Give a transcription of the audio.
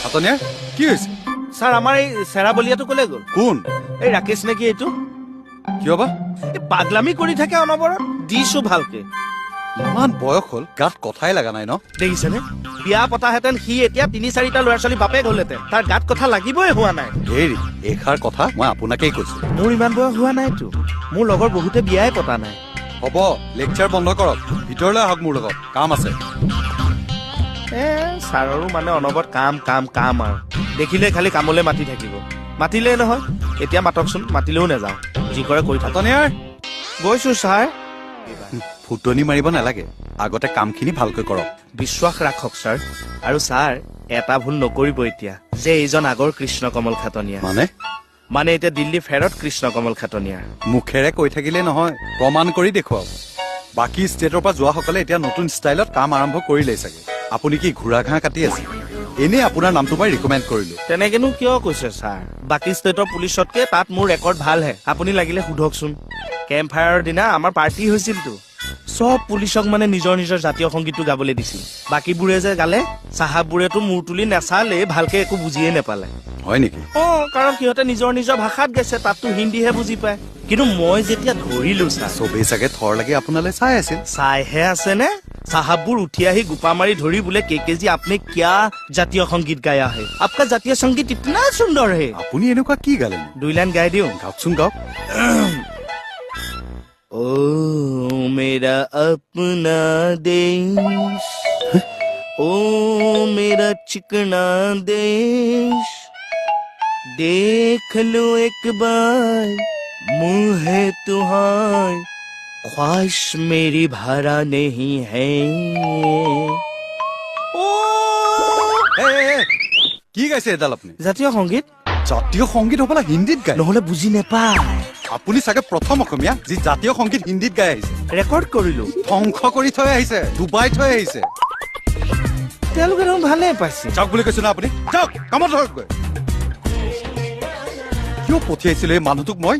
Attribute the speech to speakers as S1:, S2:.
S1: হাতনিয়া কি হৈছে?
S2: স্যাৰ আমাৰ এই চেৰাবলীয়াটো কলে গ'ল?
S1: কোন?
S2: এই ৰাকেশ নেকি এইটো?
S1: কিয় বা?
S2: এই পাগলামি কৰি থাকে অনবৰত। দিছো ভালকে।
S1: ইমান বয়স হ'ল গাত কথাই লগা নাই ন?
S2: দেখিছেনে? বিয়া পতাহেঁতেন সি এতিয়া ৩-৪টা ল'ৰা ছোৱালী বাপেক হলহেঁতেন। তাৰ গাত কথা লাগিবই হোৱা নাই।
S1: হেৰি এইষাৰ কথা মই আপোনাকেই কৈছো।
S2: মোৰ ইমান বয়স হোৱা নাইতো। মোৰ লগৰ বহুতে বিয়াই পতা নাই।
S1: হ'ব লেকচাৰ বন্ধ কৰক, ভিতৰলৈ আহক, মোৰ লগত কাম আছে।
S2: ছাৰৰো মানে অনবৰত কাম কাম কাম আৰু দেখিলে খালি কামলৈ মাতি থাকিব। মাতিলেই নহয়, এতিয়া মাতকচোন। মাতিলেও নাযাওঁ, যি কৰে কৰি থাক।
S1: হাতনিয়াৰ
S2: গৈছো ছাৰ।
S1: ফুটনি মাৰিব নালাগে, আগতে কামখিনি ভালকৈ কৰক।
S2: বিশ্বাস ৰাখক ছাৰ। আৰু ছাৰ এটা ভুল নকৰিব এতিয়া, যে এইজন আগৰ কৃষ্ণ কমল খাটনীয়া। মানে এতিয়া দিল্লী ফেৰত কৃষ্ণ কমল খাটনীয়াৰ।
S1: মুখেৰে কৈ থাকিলে নহয়, প্ৰমাণ কৰি দেখুৱাওক। বাকী ষ্টেটৰ পৰা যোৱাসকলে এতিয়া নতুন ষ্টাইলত কাম আৰম্ভ কৰিলেই চাগে। আপুনি কি ঘোঁৰা ঘাঁহ কাটি আছে? এনেই আপোনাৰ নামটো মই ৰিকমেণ্ড কৰিলো।
S2: তেনেকেনো কিয় কৈছে ছাৰ? বাকী ষ্টেটৰ পুলিচতকে তাত মোৰ ৰেকৰ্ড ভালহে। আপুনি লাগিলে সোধকচোন। কেম্প ফায়াৰৰ দিনা আমাৰ পাৰ্টি হৈছিলতো। চব পুলিচক মানে নিজৰ নিজৰ জাতীয় সংগীতটো গাবলৈ দিছিল। বাকীবোৰে যে গালে, চাহাববোৰেতো মূৰ তুলি নেচালেই, ভালকে একো বুজিয়ে নেপালে।
S1: হয় নেকি?
S2: কাৰণ সিহঁতে নিজৰ নিজৰ ভাষাত গাইছে, তাততো হিন্দীহে বুজি পায়। কিন্তু মই যেতিয়া ধৰিলো ছাৰ,
S1: চবেই চাগে থৰ লাগি আপোনালৈ চাই আছিল।
S2: চাইহে আছে নে? साहबपुर उठी आही गुपा मारी धोरी बोले के जी आपने क्या जातीय संगीत गाया है? आपका जातीय संगीत इतना सुंदर है।
S1: আপুনি এনেকুৱা কি গালে?
S2: 2 লাইন গাই দিও।
S1: গাওকচোন গাওক।
S2: ओ मेरा अपना देश, ओ मेरा चिकना देश, देख लो एक बार मुँह है तुहार, ख्वाहिश मेरी भरा नहीं है।
S1: কি গাইছে এডাল আপুনি?
S2: জাতীয় সংগীত।
S1: জাতীয় সংগীত হবলা হিন্দীত গায়?
S2: নহলে বুজি নেপায়।
S1: আপুনি চাগে প্ৰথম অসমীয়া যি জাতীয় সংগীত হিন্দীত গাই আহিছে।
S2: ৰেকৰ্ড কৰিলো।
S1: ধ্বংস কৰি থৈ আহিছে, ডুবাই থৈ আহিছে।
S2: তেওঁলোকে দেখোন ভালে পাইছে।
S1: যাওক বুলি কৈছো না আপুনি? যাওক কামত ধৰক। কিয় পঠিয়াইছিলো এই মানুহটোক মই?